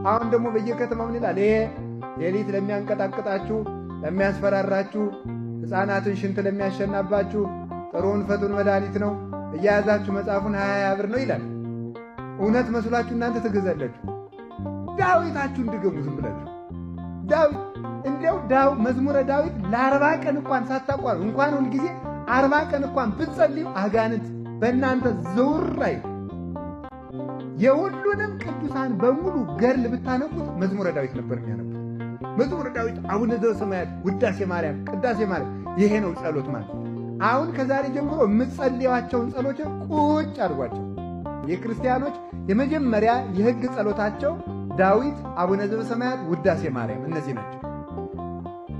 አሁን ደግሞ በየከተማው ምን ይላል? ይሄ ሌሊት ለሚያንቀጣቅጣችሁ ለሚያስፈራራችሁ ሕፃናትን ሽንት ለሚያሸናባችሁ ጥሩውን ፈቱን መድኃኒት ነው እያያዛችሁ መጽሐፉን 20 ብር ነው ይላል። እውነት መስሏችሁ እናንተ ትገዛላችሁ። ዳዊታችሁን ድገሙ ዝም ብላችሁ። ዳዊት እንዲያው መዝሙረ ዳዊት ለ40 ቀን እንኳን ሳታቋርጡ እንኳን ሁል ጊዜ 40 ቀን እንኳን ብትጸልዩ አጋንንት በእናንተ ዘውር ላይ የሁሉንም ቅዱሳን በሙሉ ገድል ብታነቡት መዝሙረ ዳዊት ነበር የሚያነቡት። መዝሙረ ዳዊት፣ አቡነ ዘበሰማያት፣ ውዳሴ ማርያም፣ ቅዳሴ ማርያም፣ ይሄ ነው ጸሎት ማለት። አሁን ከዛሬ ጀምሮ የምትጸልዩዋቸውን ጸሎች ቁጭ አድርጓቸው። የክርስቲያኖች የመጀመሪያ የሕግ ጸሎታቸው ዳዊት፣ አቡነ ዘበሰማያት፣ ውዳሴ ማርያም እነዚህ ናቸው።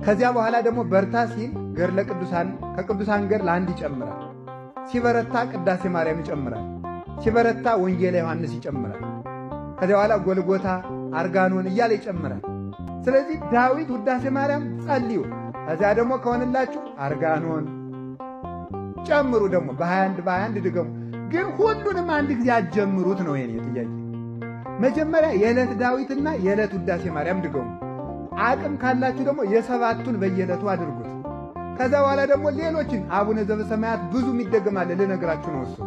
ከዚያ በኋላ ደግሞ በርታ ሲል ገድለ ቅዱሳን ከቅዱሳን ገድል አንድ ይጨምራል። ሲበረታ ቅዳሴ ማርያም ይጨምራል። ሲበረታ ወንጌለ ዮሐንስ ይጨምራል። ከዚያ በኋላ ጎልጎታ፣ አርጋኖን እያለ ይጨምራል። ስለዚህ ዳዊት፣ ውዳሴ ማርያም ጸልዩ። ከዚያ ደግሞ ከሆነላችሁ አርጋኖን ጨምሩ። ደግሞ በ21 ድገሙ። ግን ሁሉንም አንድ ጊዜ አትጀምሩት ነው የኔ ጥያቄ። መጀመሪያ የዕለት ዳዊትና የዕለት ውዳሴ ማርያም ድገሙ። አቅም ካላችሁ ደግሞ የሰባቱን በየዕለቱ አድርጉት። ከዛ በኋላ ደግሞ ሌሎችን አቡነ ዘበሰማያት ብዙ ይደገማል ልነግራችሁ ነው። እሱ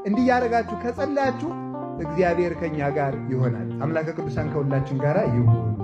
እንዲህ ያደረጋችሁ ከጸለያችሁ እግዚአብሔር ከኛ ጋር ይሆናል። አምላከ ቅዱሳን ከሁላችን ጋር ይሁን።